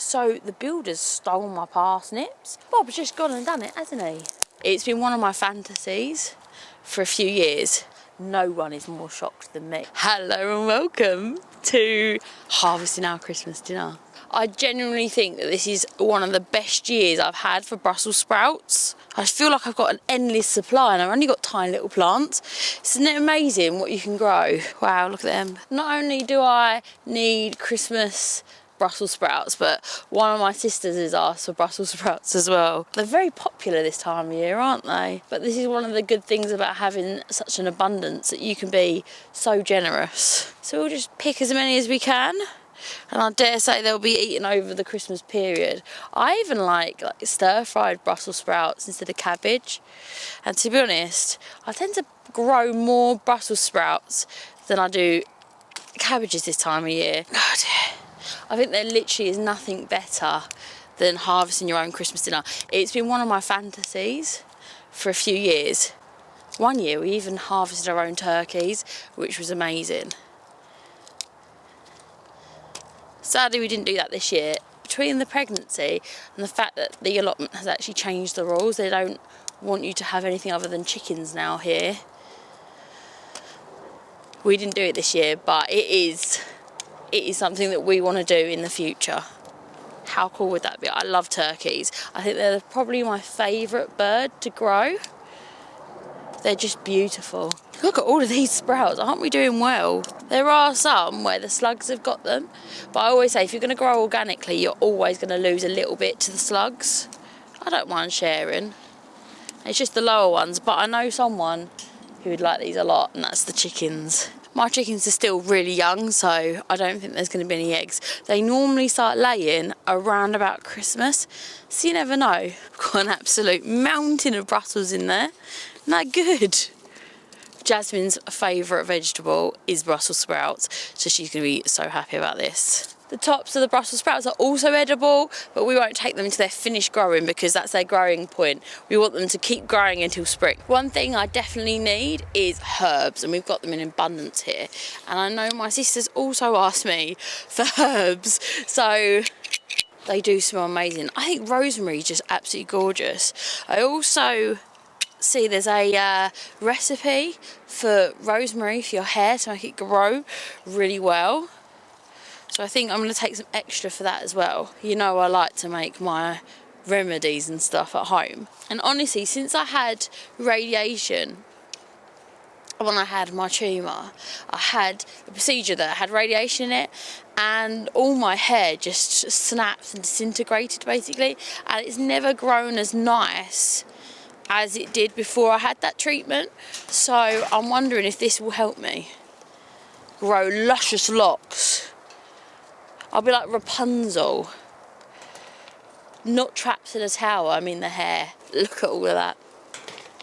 So the builder's stole my parsnips. Bob's just gone and done it, hasn't he? It's been one of my fantasies for a few years. No one is more shocked than me. Hello and welcome to harvesting our Christmas dinner. I genuinely think that this is one of the best years I've had for Brussels sprouts. I feel like I've got an endless supply and I've only got tiny little plants. Isn't it amazing what you can grow? Wow, look at them. Not only do I need Christmas Brussels sprouts, but one of my sisters has asked for Brussels sprouts as well. They're very popular this time of year, aren't they? But this is one of the good things about having such an abundance, that you can be so generous. So we'll just pick as many as we can, and I dare say they'll be eaten over the Christmas period. I even like stir-fried Brussels sprouts instead of cabbage. And to be honest, I tend to grow more Brussels sprouts than I do cabbages this time of year. God, I think there literally is nothing better than harvesting your own Christmas dinner. It's been one of my fantasies for a few years. One year we even harvested our own turkeys, which was amazing. Sadly we didn't do that this year. Between the pregnancy and the fact that the allotment has actually changed the rules, they don't want you to have anything other than chickens now here. We didn't do it this year, but it is something that we want to do in the future. How cool would that be? I love turkeys. I think they're probably my favourite bird to grow. They're just beautiful. Look at all of these sprouts, aren't we doing well? There are some where the slugs have got them, but I always say if you're going to grow organically, you're always going to lose a little bit to the slugs. I don't mind sharing. It's just the lower ones, but I know someone who would like these a lot, and that's the chickens. My chickens are still really young, so I don't think there's going to be any eggs. They normally start laying around about Christmas, so you never know. We've got an absolute mountain of Brussels in there. Isn't that good? Jasmine's favourite vegetable is Brussels sprouts, so she's going to be so happy about this. The tops of the Brussels sprouts are also edible, but we won't take them until they're finished growing because that's their growing point. We want them to keep growing until spring. One thing I definitely need is herbs, and we've got them in abundance here. And I know my sisters also asked me for herbs, so they do smell amazing. I think rosemary is just absolutely gorgeous. I also see there's a recipe for rosemary for your hair to make it grow really well. So I think I'm going to take some extra for that as well. You know I like to make my remedies and stuff at home. And honestly, since I had radiation, when I had my tumour, I had a procedure that had radiation in it, and all my hair just snapped and disintegrated basically, and it's never grown as nice as it did before I had that treatment. So I'm wondering if this will help me grow luscious locks. I'll be like Rapunzel, not trapped in a tower, I mean the hair. Look at all of that.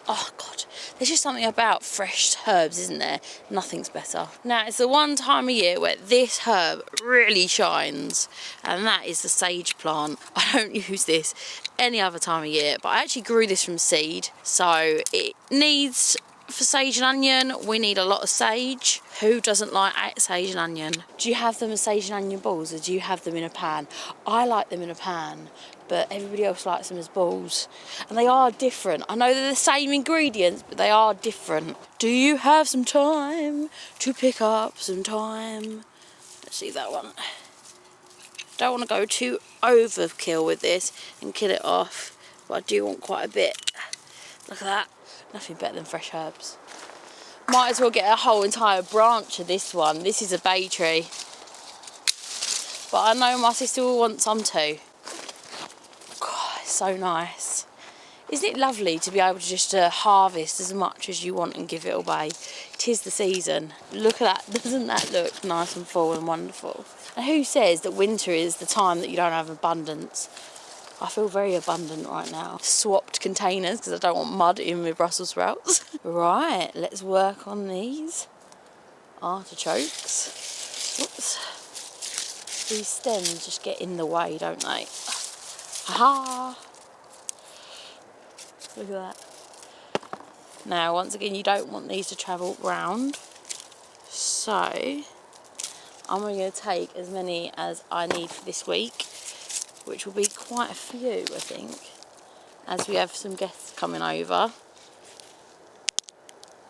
Oh God, there's just something about fresh herbs, isn't there? Nothing's better. Now it's the one time of year where this herb really shines, and that is the sage plant. I don't use this any other time of year, but I actually grew this from seed, so it needs, for sage and onion, we need a lot of sage. Who doesn't like sage and onion? Do you have them as sage and onion balls, or do you have them in a pan? I like them in a pan, but everybody else likes them as balls. And they are different. I know they're the same ingredients, but they are different. Do you have some time to pick up some thyme? Let's see that one. Don't want to go too overkill with this and kill it off, but I do want quite a bit. Look at that. Nothing better than fresh herbs. Might as well get a whole entire branch of this one. This is a bay tree, but I know my sister will want some too. God, it's so nice. Isn't it lovely to be able to just harvest as much as you want and give it away? 'Tis the season. Look at that. Doesn't that look nice and full and wonderful? And who says that winter is the time that you don't have abundance? I feel very abundant right now. Swapped containers because I don't want mud in my Brussels sprouts. Right, let's work on these artichokes. Oops. These stems just get in the way, don't they? Ha! Look at that. Now, once again, you don't want these to travel round. So, I'm going to take as many as I need for this week. which will be quite a few, I think, as we have some guests coming over.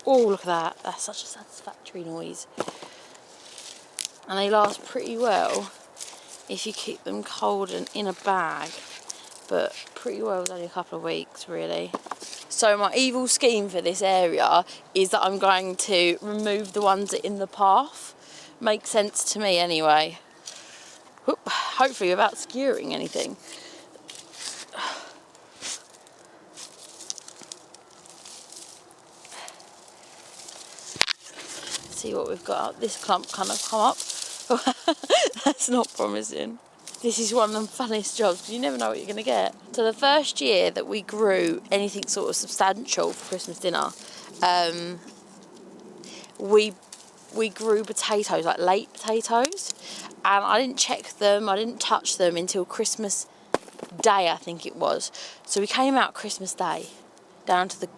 Oh, look at that. That's such a satisfactory noise. And they last pretty well if you keep them cold and in a bag, but pretty well is only a couple of weeks, really. So my evil scheme for this area is that I'm going to remove the ones that are in the path. Makes sense to me anyway. Whoop, hopefully without skewering anything. See what we've got up. This clump kind of come up. That's not promising. This is one of the funniest jobs because you never know what you're going to get. So the first year that we grew anything sort of substantial for Christmas dinner, we grew potatoes, like late potatoes, and I didn't check them, I didn't touch them until Christmas Day, I think it was. So we came out Christmas Day down to the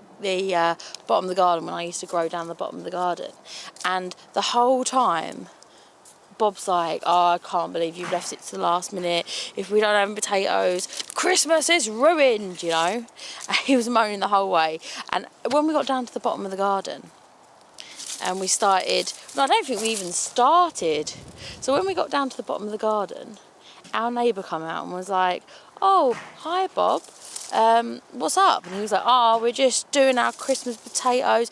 bottom of the garden when I used to grow down the bottom of the garden, and the whole time Bob's like, oh, I can't believe you've left it to the last minute. If we don't have potatoes, Christmas is ruined, you know. And he was moaning the whole way. And when we got down to the bottom of the garden and we started, no, I don't think we even started. So when we got down to the bottom of the garden, our neighbour come out and was like, oh, hi Bob, what's up? And he was like, oh, we're just doing our Christmas potatoes.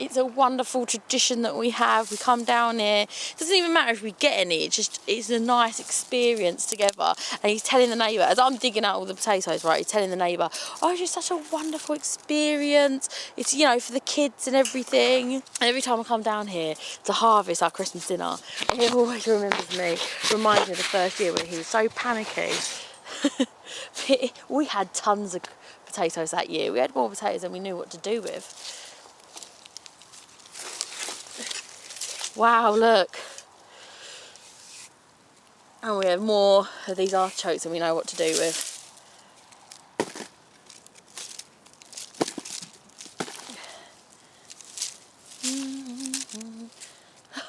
It's a wonderful tradition that we have. We come down here. It doesn't even matter if we get any. It's a nice experience together. And he's telling the neighbour, as I'm digging out all the potatoes, right, he's telling the neighbour, oh, it's just such a wonderful experience. It's, you know, for the kids and everything. And every time I come down here to harvest our Christmas dinner, he always remembers me. Reminds me of the first year when he was so panicky. We had tons of potatoes that year. We had more potatoes than we knew what to do with. Wow, look. And we have more of these artichokes than we know what to do with.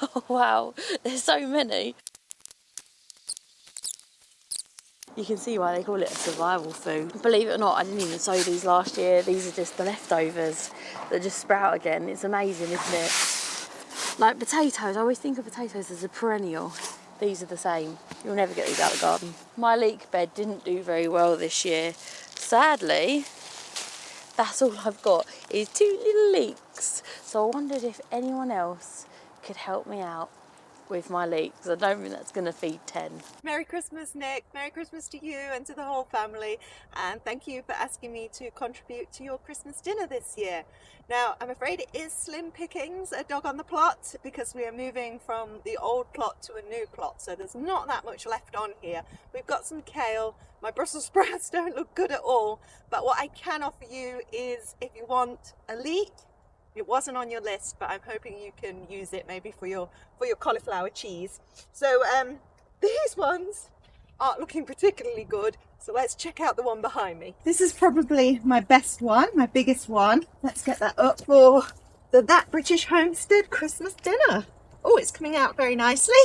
Oh, wow, there's so many. You can see why they call it a survival food. Believe it or not, I didn't even sow these last year. These are just the leftovers that just sprout again. It's amazing, isn't it? Like potatoes, I always think of potatoes as a perennial. These are the same. You'll never get these out of the garden. My leek bed didn't do very well this year. Sadly, that's all I've got is 2 little leeks. So I wondered if anyone else could help me out with my leeks. I don't think that's going to feed 10. Merry Christmas, Nick. Merry Christmas to you and to the whole family. And thank you for asking me to contribute to your Christmas dinner this year. Now, I'm afraid it is slim pickings, a dog on the plot, because we are moving from the old plot to a new plot. So there's not that much left on here. We've got some kale. My Brussels sprouts don't look good at all. But what I can offer you is, if you want a leek, it wasn't on your list, but I'm hoping you can use it maybe for your cauliflower cheese. So these ones aren't looking particularly good. So let's check out the one behind me. This is probably my best one, my biggest one. Let's get that up for That British Homestead Christmas dinner. Oh, it's coming out very nicely.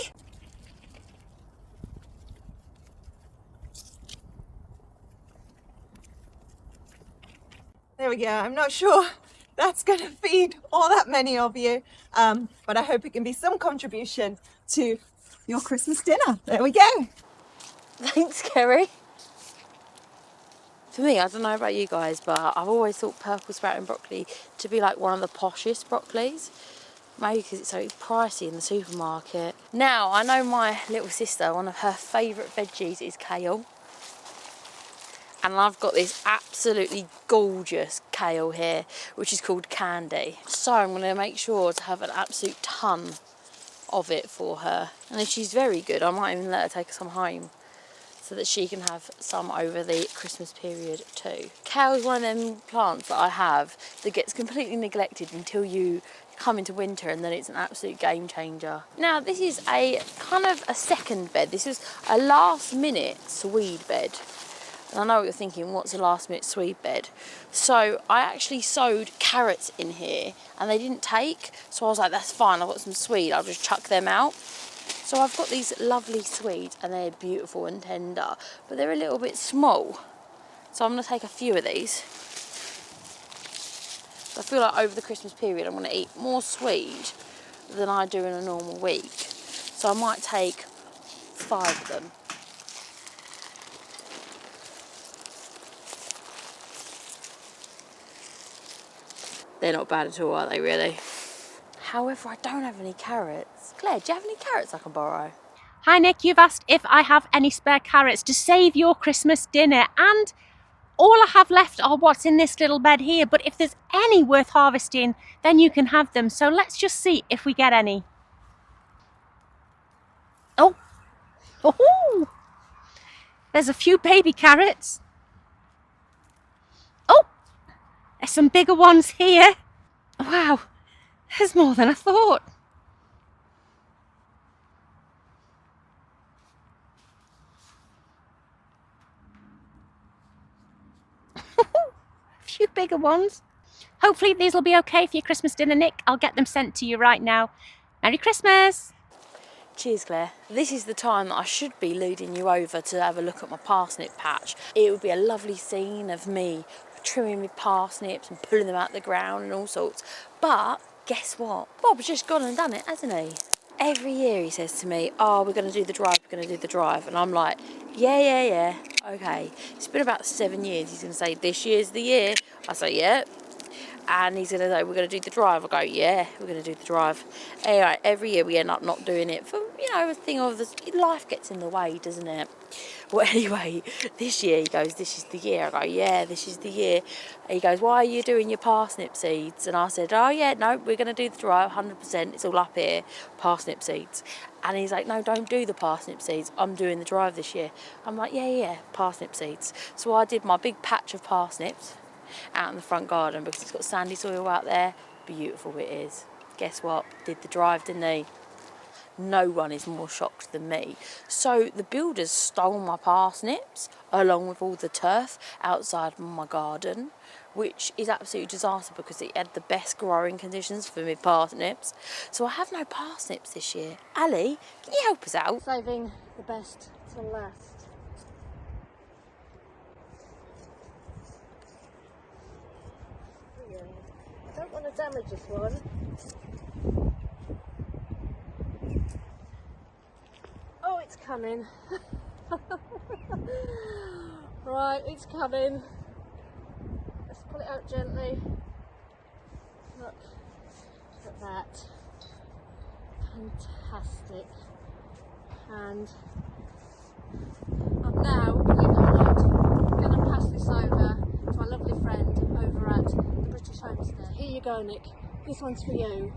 There we go. I'm not sure that's going to feed all that many of you, but I hope it can be some contribution to your Christmas dinner. There we go. Thanks, Kerry. For me, I don't know about you guys, but I've always thought purple sprouting broccoli to be like one of the poshest broccolis. Maybe because it's so pricey in the supermarket. Now, I know my little sister, one of her favourite veggies is kale. And I've got this absolutely gorgeous kale here, which is called Candy. So I'm going to make sure to have an absolute ton of it for her. And if she's very good, I might even let her take some home so that she can have some over the Christmas period too. Kale is one of them plants that I have that gets completely neglected until you come into winter, and then it's an absolute game changer. Now, this is a kind of a second bed. This is a last minute Swede bed. And I know what you're thinking, what's a last minute Swede bed? So I actually sowed carrots in here and they didn't take. So I was like, that's fine, I've got some Swede, I'll just chuck them out. So I've got these lovely Swedes and they're beautiful and tender, but they're a little bit small. So I'm going to take a few of these. I feel like over the Christmas period I'm going to eat more Swede than I do in a normal week. So I might take 5 of them. They're not bad at all, are they, really? However, I don't have any carrots. Claire, do you have any carrots I can borrow? Hi Nick, you've asked if I have any spare carrots to save your Christmas dinner, and all I have left are what's in this little bed here, but if there's any worth harvesting, then you can have them. So let's just see if we get any. Oh, oh, there's a few baby carrots. Oh, there's some bigger ones here. Wow, there's more than I thought. A few bigger ones. Hopefully these will be okay for your Christmas dinner, Nick. I'll get them sent to you right now. Merry Christmas! Cheers, Claire. This is the time that I should be leading you over to have a look at my parsnip patch. It would be a lovely scene of me trimming my parsnips and pulling them out the ground and all sorts. But guess what? Bob's just gone and done it, hasn't he? Every year he says to me, oh, we're going to do the drive, we're going to do the drive. And I'm like, yeah, okay. It's been about 7 years. He's going to say, this year's the year. I say, yeah. And he's going to say, we're going to do the drive. I go, yeah, we're going to do the drive. Anyway, every year we end up not doing it for, a thing of this. Life gets in the way, doesn't it? Well, anyway, this year he goes, this is the year. I go, yeah, this is the year. And he goes, why are you doing your parsnip seeds? And I said, oh, yeah, no, we're going to do the drive, 100%. It's all up here, parsnip seeds. And he's like, no, don't do the parsnip seeds. I'm doing the drive this year. I'm like, yeah, parsnip seeds. So I did my big patch of parsnips out in the front garden because it's got sandy soil out there. Beautiful it is. Guess what? Did the drive, didn't he? No one is more shocked than me. So the builders stole my parsnips along with all the turf outside my garden, which is absolute disaster because it had the best growing conditions for my parsnips. So I have no parsnips this year. Allie, can you help us out? Saving the best to last. I don't want to damage this one. Oh, it's coming. Right, it's coming. Let's pull it out gently. Look at that. Fantastic. And I'm now, believe it or not, going to pass this over to our lovely friend over at the British Homestead. Here you go, Nick. This one's for you.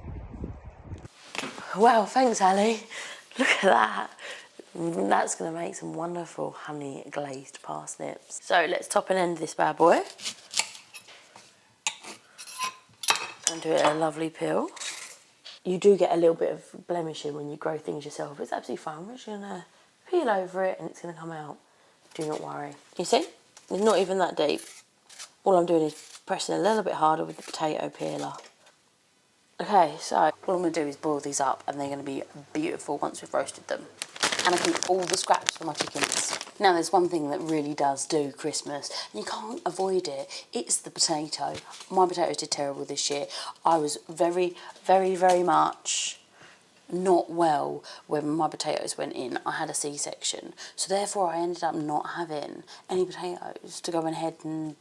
Wow, thanks, Allie. Look at that. That's going to make some wonderful honey glazed parsnips. So let's top and end this bad boy. And do it a lovely peel. You do get a little bit of blemishing when you grow things yourself. It's absolutely fine. We're just going to peel over it and it's going to come out. Do not worry. You see? It's not even that deep. All I'm doing is pressing a little bit harder with the potato peeler. Okay, so what I'm going to do is boil these up and they're going to be beautiful once we've roasted them. And I keep all the scraps for my chickens. Now there's one thing that really does do Christmas, and you can't avoid it. It's the potato. My potatoes did terrible this year. I was very much not well when my potatoes went in. I had a C-section. So therefore I ended up not having any potatoes to go ahead and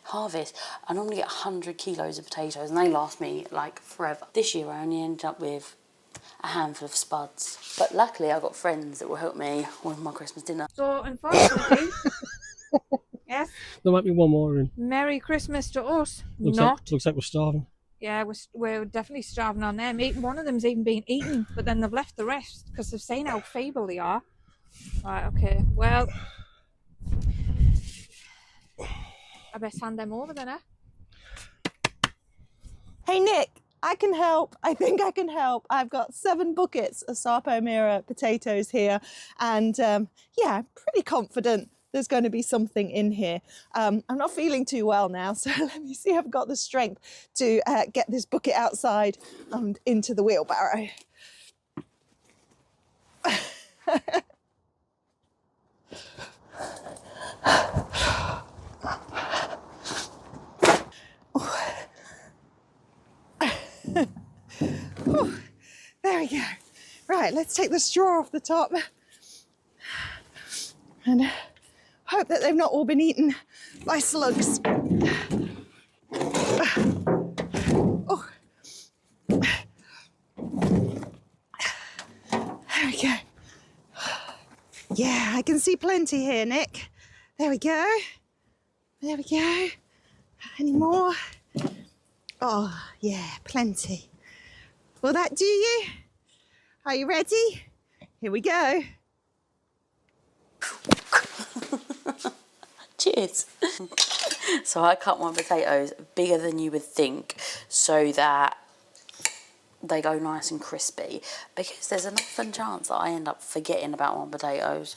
harvest. I normally get 100 kilos of potatoes and they last me like forever. This year I only ended up with a handful of spuds. But luckily I got friends that will help me with my Christmas dinner. So unfortunately, yes. There might be one more in. Merry Christmas to us. Looks like we're starving. Yeah, we're definitely starving on them. One of them's even been eaten, but then they've left the rest because they've seen how feeble they are. Right, okay. Well, I best hand them over then, Hey Nick, I can help. I think I can help. I've got 7 buckets of Sarpomira potatoes here, and yeah, I'm pretty confident there's going to be something in here. I'm not feeling too well now, so let me see if I've got the strength to get this bucket outside and into the wheelbarrow. There we go. Right, let's take the straw off the top and hope that they've not all been eaten by slugs. Oh. There we go. Yeah, I can see plenty here, Nick. There we go. There we go. Any more? Oh, yeah, plenty. Will that do you? Are you ready? Here we go. Cheers. So I cut my potatoes bigger than you would think so that they go nice and crispy, because there's an often chance that I end up forgetting about my potatoes.